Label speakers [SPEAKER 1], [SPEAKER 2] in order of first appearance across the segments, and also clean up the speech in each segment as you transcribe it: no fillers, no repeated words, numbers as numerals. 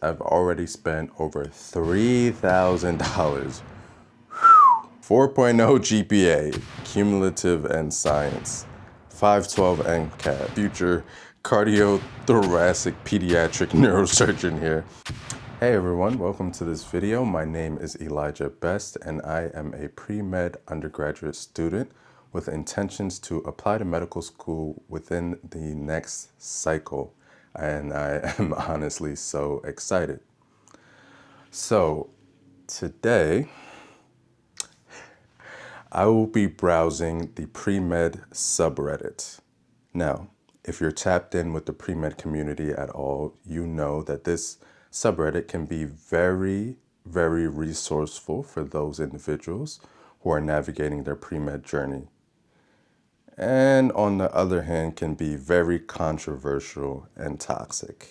[SPEAKER 1] I've already spent over $3,000. 4.0 GPA, cumulative and science. 512 MCAT, future cardiothoracic pediatric neurosurgeon here. Hey everyone, welcome to this video. My name is Elijah Best and I am a pre-med undergraduate student with intentions to apply to medical school within the next cycle. And I am honestly so excited. So today, I will be browsing the Premed subreddit. Now, if you're tapped in with the Premed community at all, you know that this subreddit can be very, very resourceful for those individuals who are navigating their Premed journey. And on the other hand, can be very controversial and toxic.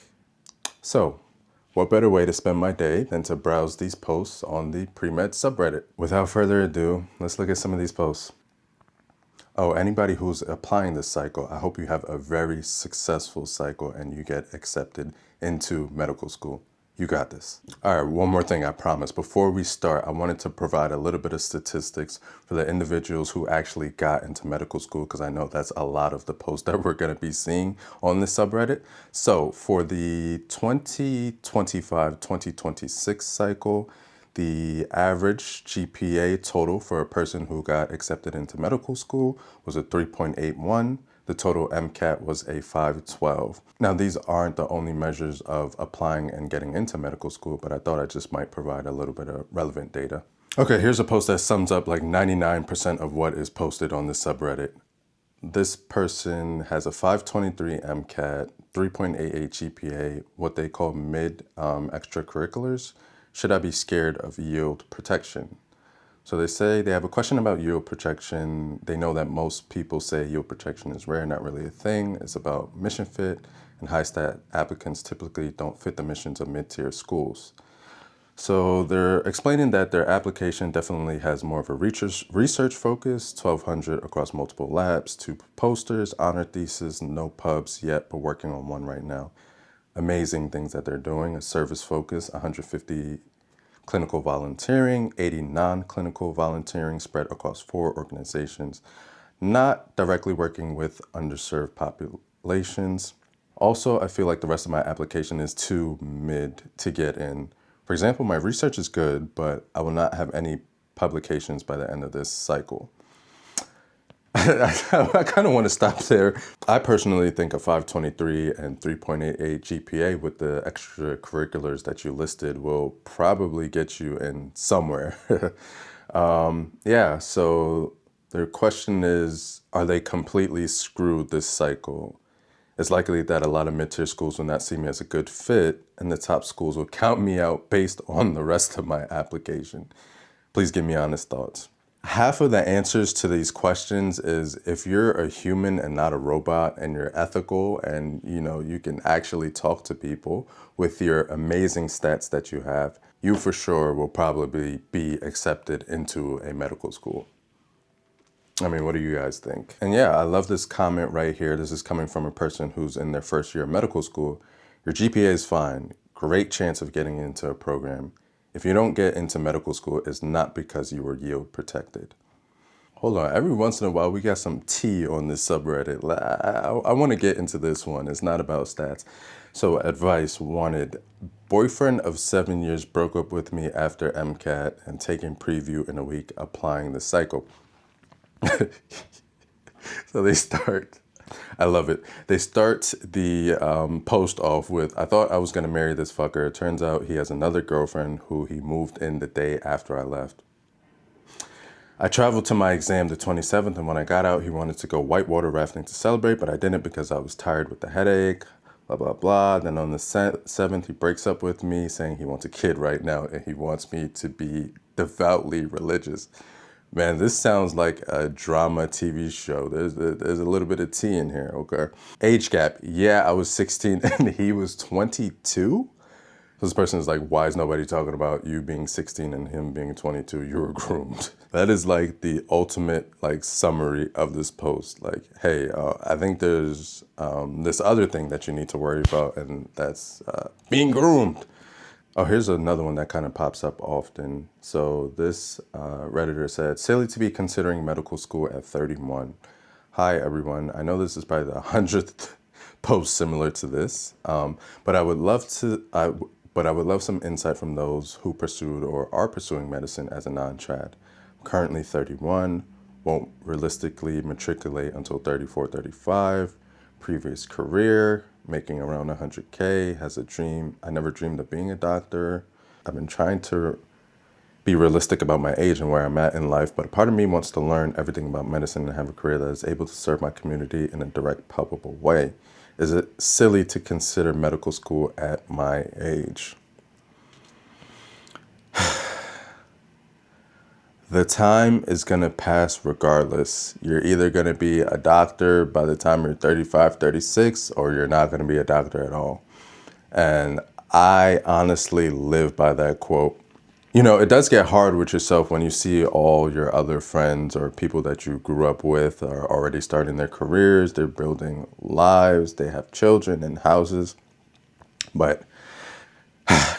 [SPEAKER 1] So, what better way to spend my day than to browse these posts on the Premed subreddit? Without further ado, let's look at some of these posts. Oh, anybody who's applying this cycle, I hope you have a very successful cycle and you get accepted into medical school. You got this. All right, one more thing I promise. Before we start, I wanted to provide a little bit of statistics for the individuals who actually got into medical school, because I know that's a lot of the posts that we're going to be seeing on this subreddit. So for the 2025-2026 cycle, the average GPA total for a person who got accepted into medical school was a 3.81. The total MCAT was a 512. Now, these aren't the only measures of applying and getting into medical school, but I thought I just might provide a little bit of relevant data. Okay, here's a post that sums up like 99% of what is posted on this subreddit. This person has a 523 MCAT, 3.88 GPA, what they call mid extracurriculars. Should I be scared of yield protection? So they say they have a question about yield protection. They know that most people say yield protection is rare, not really a thing. It's about mission fit, and high stat applicants typically don't fit the missions of mid-tier schools. So they're explaining that their application definitely has more of a research focus, 1,200 across multiple labs, 2 posters, honor thesis, no pubs yet, but working on one right now. Amazing things that they're doing, a service focus, 150 clinical volunteering, 80 non-clinical volunteering spread across 4 organizations, not directly working with underserved populations. Also, I feel like the rest of my application is too mid to get in. For example, my research is good, but I will not have any publications by the end of this cycle. I kind of want to stop there. I personally think a 523 and 3.88 GPA with the extracurriculars that you listed will probably get you in somewhere. Yeah, so their question is, are they completely screwed this cycle? It's likely that a lot of mid-tier schools will not see me as a good fit, and the top schools will count me out based on the rest of my application. Please give me honest thoughts. Half of the answers to these questions is if you're a human and not a robot and you're ethical and you can actually talk to people with your amazing stats that you have, you for sure will probably be accepted into a medical school. I mean, what do you guys think? And yeah, I love this comment right here. This is coming from a person who's in their first year of medical school. Your GPA is fine. Great chance of getting into a program. If you don't get into medical school, it's not because you were yield protected. Hold on, every once in a while we got some tea on this subreddit. I want to get into this one. It's not about stats. So advice wanted. Boyfriend of 7 years broke up with me after MCAT and taking preview in a week applying the cycle. So they start. I love it. They start the post off with, I thought I was going to marry this fucker. It turns out he has another girlfriend who he moved in the day after I left. I traveled to my exam the 27th, and when I got out, he wanted to go whitewater rafting to celebrate, but I didn't because I was tired with the headache, blah, blah, blah. Then on the 7th, he breaks up with me saying he wants a kid right now, and he wants me to be devoutly religious. Man, this sounds like a drama TV show. There's a little bit of tea in here, okay? Age gap. Yeah, I was 16 and he was 22. This person is like, why is nobody talking about you being 16 and him being 22? You were groomed. That is like the ultimate summary of this post. Like, hey, I think there's this other thing that you need to worry about, and that's being groomed. Oh, here's another one that kind of pops up often. So this Redditor said, silly to be considering medical school at 31. Hi, everyone. I know this is probably the 100th post similar to this, but I would love some insight from those who pursued or are pursuing medicine as a non-trad. I'm currently 31, won't realistically matriculate until 34, 35. Previous career, making around 100K, has a dream. I never dreamed of being a doctor. I've been trying to be realistic about my age and where I'm at in life, but a part of me wants to learn everything about medicine and have a career that is able to serve my community in a direct, palpable way. Is it silly to consider medical school at my age? The time is going to pass regardless. You're either going to be a doctor by the time you're 35, 36, or you're not going to be a doctor at all. And I honestly live by that quote. You know, it does get hard with yourself when you see all your other friends or people that you grew up with are already starting their careers, they're building lives, they have children and houses. But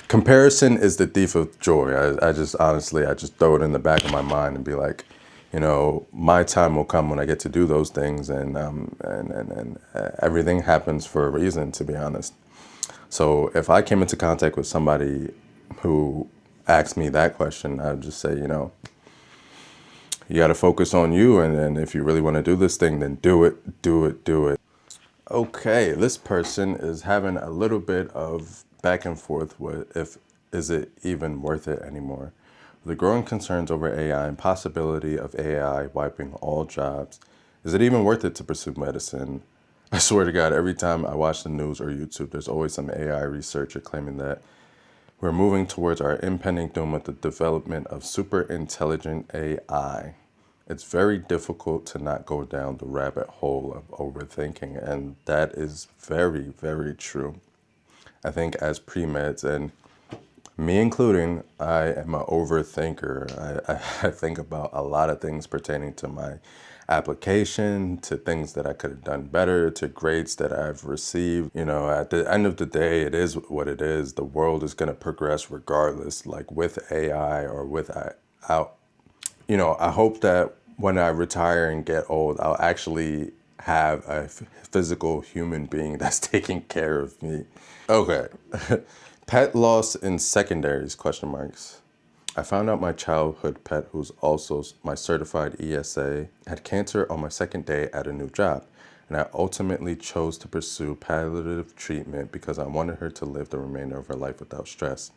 [SPEAKER 1] comparison is the thief of joy. I just honestly, I just throw it in the back of my mind and be like, you know, my time will come when I get to do those things, and everything happens for a reason, to be honest. So if I came into contact with somebody who asked me that question, I'd just say, you know, you got to focus on you, and if you really want to do this thing, then do it, do it, do it. Okay, this person is having a little bit of back and forth with if is it even worth it anymore. The growing concerns over AI and possibility of AI wiping all jobs, is it even worth it to pursue medicine? I swear to God, every time I watch the news or YouTube, there's always some AI researcher claiming that we're moving towards our impending doom with the development of super intelligent AI. It's very difficult to not go down the rabbit hole of overthinking, and that is very, very true. I think as pre-meds, and me including, I am an overthinker. I think about a lot of things pertaining to my application, to things that I could have done better, to grades that I've received. You know, at the end of the day, it is what it is. The world is going to progress regardless, like with AI or without. You know, I hope that when I retire and get old, I'll actually have a physical human being that's taking care of me. Okay. Pet loss in secondaries, question marks. I found out my childhood pet, who's also my certified ESA, had cancer on my second day at a new job, and I ultimately chose to pursue palliative treatment because I wanted her to live the remainder of her life without stress.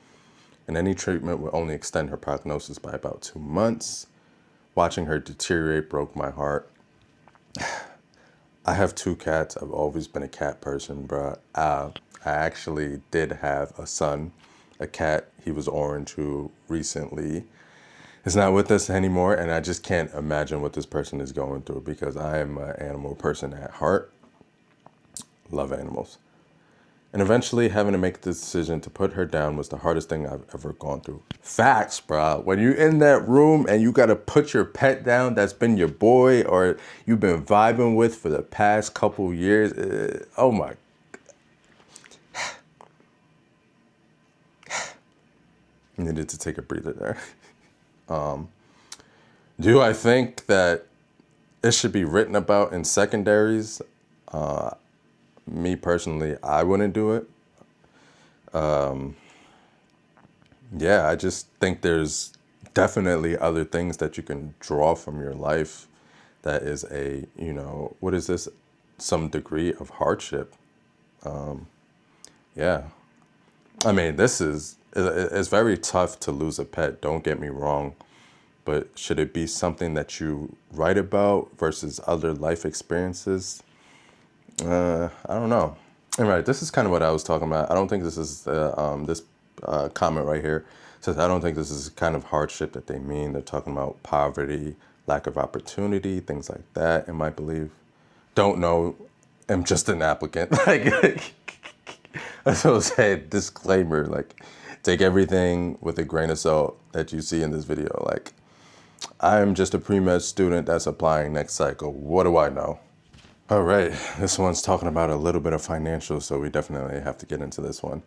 [SPEAKER 1] And any treatment would only extend her prognosis by about 2 months. Watching her deteriorate broke my heart. I have 2 cats. I've always been a cat person, bro. I actually did have a son, a cat. He was orange, who recently is not with us anymore. And I just can't imagine what this person is going through because I am an animal person at heart. Love animals. And eventually having to make the decision to put her down was the hardest thing I've ever gone through. Facts, bro. When you're in that room and you got to put your pet down that's been your boy or you've been vibing with for the past couple years, oh my. Needed to take a breather there. Do I think that it should be written about in secondaries? Me personally, I wouldn't do it. Yeah, I just think there's definitely other things that you can draw from your life that is a, you know, what is this? Some degree of hardship. Yeah. I mean, it's very tough to lose a pet, don't get me wrong. But should it be something that you write about versus other life experiences? I don't know. All right, this is kind of what I was talking about. I don't think this is this comment right here says I don't think this is the kind of hardship that they mean. They're talking about poverty, lack of opportunity, things like that. In my belief, don't know. I'm just an applicant. Like that's what I said. Disclaimer: like, take everything with a grain of salt that you see in this video. Like, I'm just a pre-med student that's applying next cycle. What do I know? All right, this one's talking about a little bit of financial, so we definitely have to get into this one.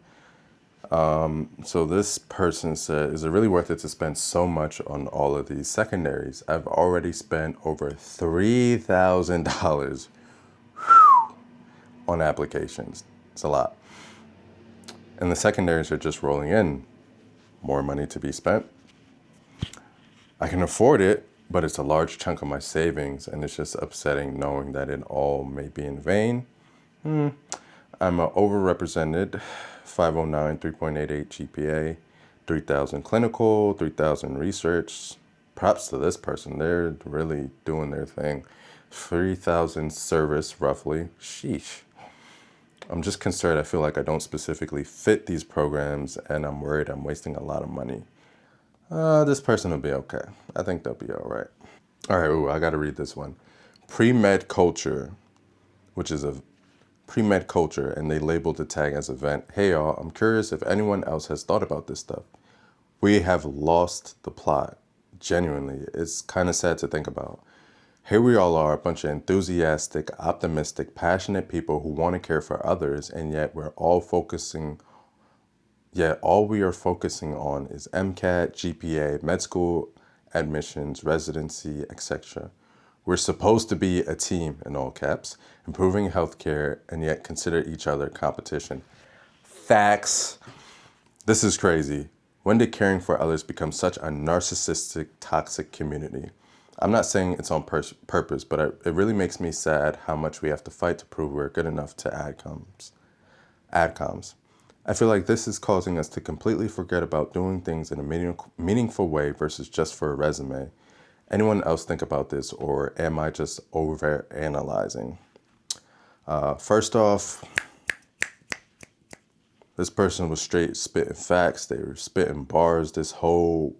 [SPEAKER 1] So this person said, is it really worth it to spend so much on all of these secondaries? I've already spent over $3,000 on applications. It's a lot. And the secondaries are just rolling in. More money to be spent. I can afford it, but it's a large chunk of my savings, and it's just upsetting knowing that it all may be in vain. I'm an overrepresented 509, 3.88 GPA, 3,000 clinical, 3,000 research. Props to this person. They're really doing their thing. 3,000 service, roughly. Sheesh. I'm just concerned. I feel like I don't specifically fit these programs, and I'm worried I'm wasting a lot of money. This person will be okay. I think they'll be all right. All right, I got to read this one. Premed culture, which is a pre-med culture, and they labeled the tag as event. Hey y'all, I'm curious if anyone else has thought about this stuff. We have lost the plot. Genuinely, it's kind of sad to think about. Here we all are, a bunch of enthusiastic, optimistic, passionate people who want to care for others, and yet all we are focusing on is MCAT, GPA, med school admissions, residency, etc. We're supposed to be a team, in all caps, improving healthcare, and yet consider each other competition. Facts. This is crazy. When did caring for others become such a narcissistic, toxic community? I'm not saying it's on purpose, but it really makes me sad how much we have to fight to prove we're good enough to adcoms. I feel like this is causing us to completely forget about doing things in a meaningful way versus just for a resume. Anyone else think about this, or am I just over-analyzing? First off, this person was straight spitting facts. They were spitting bars. This whole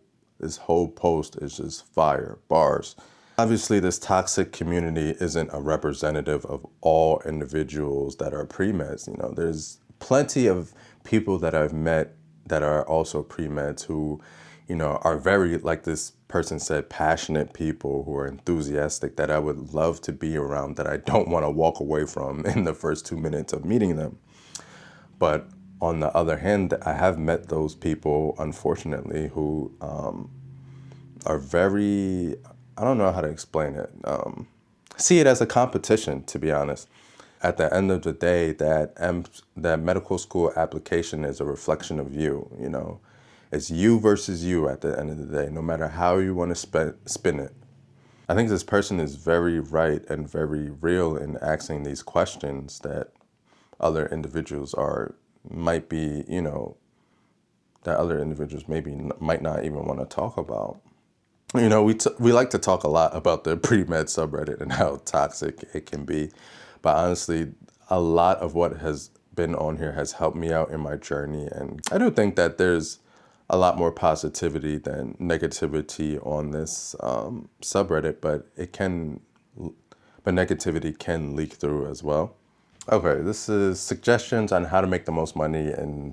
[SPEAKER 1] post is just fire, bars. Obviously, this toxic community isn't a representative of all individuals that are pre-meds. You know, there's plenty of people that I've met that are also pre-meds who, you know, are very, like this person said, passionate people who are enthusiastic that I would love to be around, that I don't want to walk away from in the first 2 minutes of meeting them. But on the other hand, I have met those people, unfortunately, who are very, I don't know how to explain it, see it as a competition, to be honest. At the end of the day, that medical school application is a reflection of you, you know. It's you versus you at the end of the day, no matter how you want to spin it. I think this person is very right and very real in asking these questions that other individuals might be, you know, that other individuals might not even want to talk about. You know, we like to talk a lot about the pre-med subreddit and how toxic it can be. But honestly, a lot of what has been on here has helped me out in my journey. And I do think that there's a lot more positivity than negativity on this subreddit, but negativity can leak through as well. Okay, this is suggestions on how to make the most money in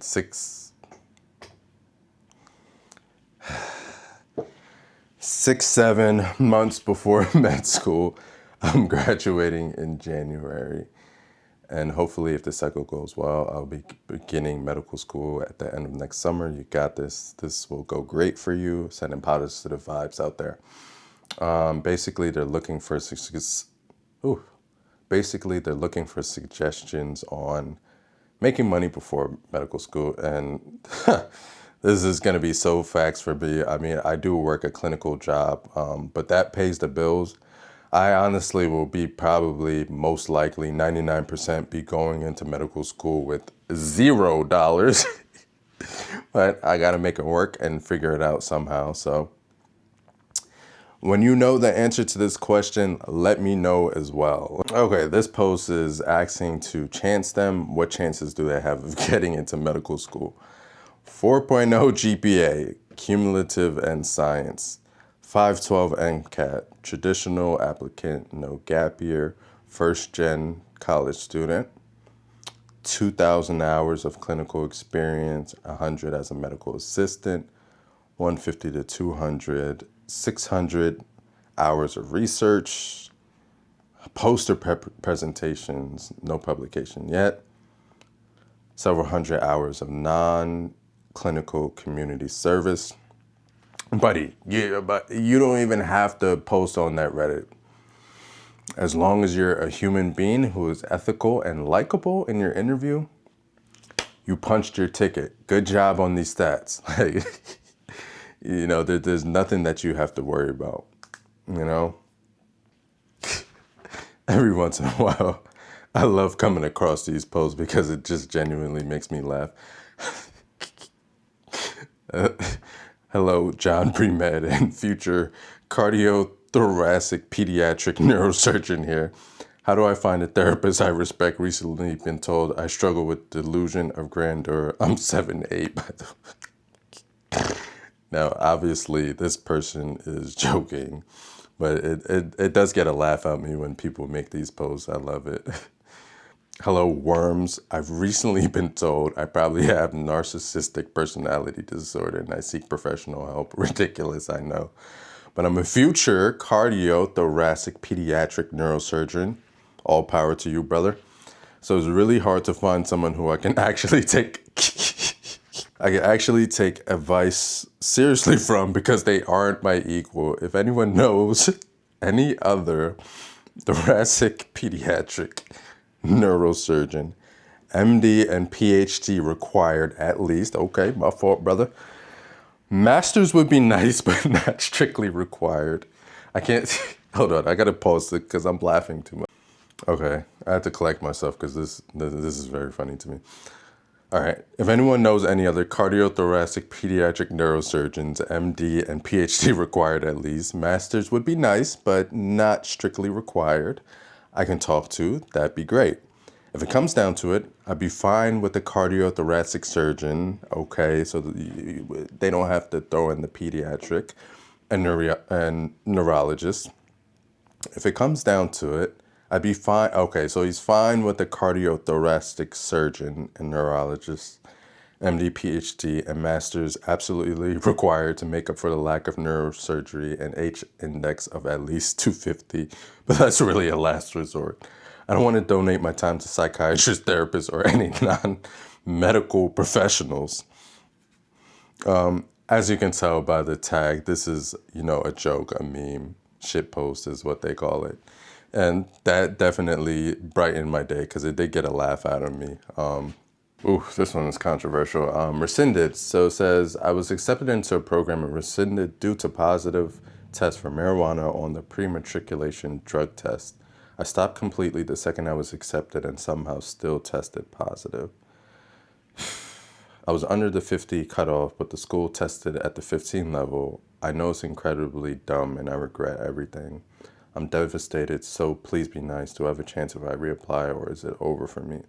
[SPEAKER 1] 7 months before med school. I'm graduating in January, and hopefully if the cycle goes well, I'll be beginning medical school at the end of next summer. You got this. This will go great for you. Sending positive vibes out there. Basically, they're looking for suggestions on making money before medical school, and this is going to be so facts for me. I mean, I do work a clinical job, but that pays the bills. I honestly will be probably most likely 99% be going into medical school with $0, but I got to make it work and figure it out somehow. So when you know the answer to this question, let me know as well. Okay, this post is asking to chance them. What chances do they have of getting into medical school? 4.0 GPA, cumulative and science. 512 MCAT, traditional applicant, no gap year, first-gen college student. 2,000 hours of clinical experience, 100 as a medical assistant, 150 to 200, 600 hours of research, poster presentations, no publication yet, several hundred hours of clinical community service. Buddy, but you don't even have to post on that Reddit. As long as you're a human being who is ethical and likable in your interview, you punched your ticket. Good job on these stats. Like, there's nothing that you have to worry about, you know? Every once in a while, I love coming across these posts because it just genuinely makes me laugh. Hello, John Premed and future cardiothoracic pediatric neurosurgeon here. How do I find a therapist I respect? Recently been told I struggle with delusion of grandeur. I'm 7'8", by the way. Now, obviously, this person is joking, but it does get a laugh out of me when people make these posts. I love it. Hello, worms. I've recently been told I probably have narcissistic personality disorder and I seek professional help. Ridiculous, I know. But I'm a future cardiothoracic pediatric neurosurgeon. All power to you, brother. So it's really hard to find someone who I can actually take advice seriously from because they aren't my equal. If anyone knows any other thoracic pediatric neurosurgeon, MD and PhD required at least. Okay, my fault, brother. Masters would be nice, but not strictly required. I can't, hold on, I gotta pause it because I'm laughing too much. Okay, I have to collect myself because this is very funny to me. All right, if anyone knows any other cardiothoracic pediatric neurosurgeons, MD and PhD required at least, masters would be nice, but not strictly required, I can talk to, that'd be great. If it comes down to it, I'd be fine with the cardiothoracic surgeon, okay, so they don't have to throw in the pediatric and neurologist. If it comes down to it, I'd be fine. Okay, so he's fine with the cardiothoracic surgeon and neurologist, MD, PhD, and masters absolutely required to make up for the lack of neurosurgery and H index of at least 250, but that's really a last resort. I don't want to donate my time to psychiatrists, therapists, or any non-medical professionals. As you can tell by the tag, this is, a joke, a meme, shitpost is what they call it. And that definitely brightened my day because it did get a laugh out of me. This one is controversial. Rescinded. So it says, I was accepted into a program and rescinded due to positive test for marijuana on the pre-matriculation drug test. I stopped completely the second I was accepted and somehow still tested positive. I was under the 50 cutoff, but the school tested at the 15 level. I know it's incredibly dumb and I regret everything. I'm devastated, so please be nice. Do I have a chance if I reapply or is it over for me?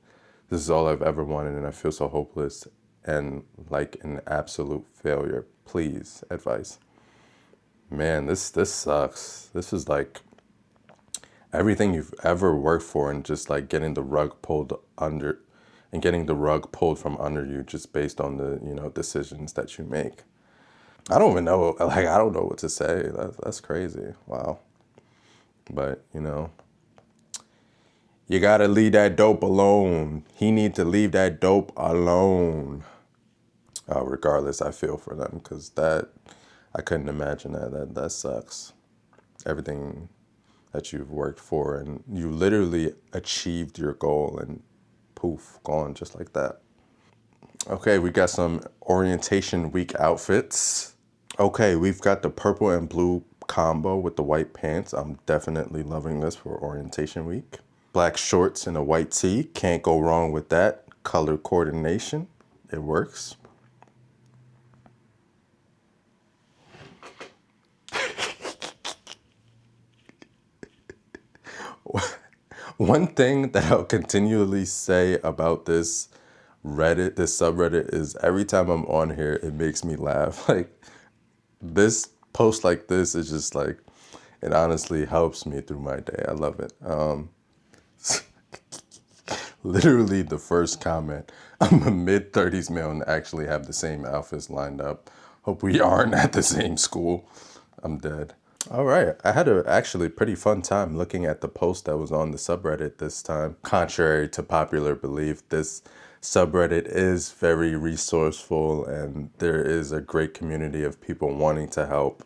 [SPEAKER 1] This is all I've ever wanted and I feel so hopeless and like an absolute failure. Please, advice. Man, this sucks. This is like everything you've ever worked for and just like getting the rug pulled from under you just based on the, decisions that you make. I don't even know, I don't know what to say. That's crazy. Wow. But, you gotta leave that dope alone. He need to leave that dope alone. Regardless, I feel for them because I couldn't imagine that. That sucks. Everything that you've worked for and you literally achieved your goal and poof, gone just like that. Okay, we got some orientation week outfits. Okay, we've got the purple and blue combo with the white pants. I'm definitely loving this for orientation week. Black shorts and a white tee. Can't go wrong with that. Color coordination. It works. One thing that I'll continually say about this subreddit is every time I'm on here, it makes me laugh. Like this post like this is just like, it honestly helps me through my day. I love it. Literally the first comment, I'm a mid-30s male and actually have the same outfits lined up. Hope we aren't at the same school. I'm dead. All right, I had a actually pretty fun time looking at the post that was on the subreddit this time. Contrary to popular belief, this subreddit is very resourceful and there is a great community of people wanting to help.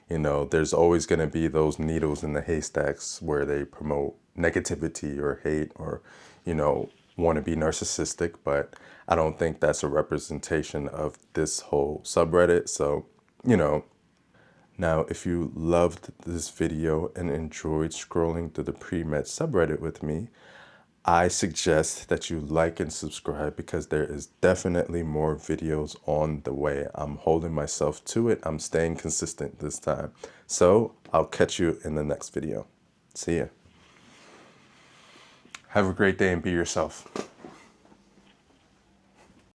[SPEAKER 1] You know, there's always going to be those needles in the haystacks where they promote negativity or hate or, you know, want to be narcissistic, but I don't think that's a representation of this whole subreddit. So, you know, now if you loved this video and enjoyed scrolling through the Premed subreddit with me, I suggest that you like and subscribe because there is definitely more videos on the way. I'm holding myself to it. I'm staying consistent this time. So I'll catch you in the next video. See ya. Have a great day and be yourself.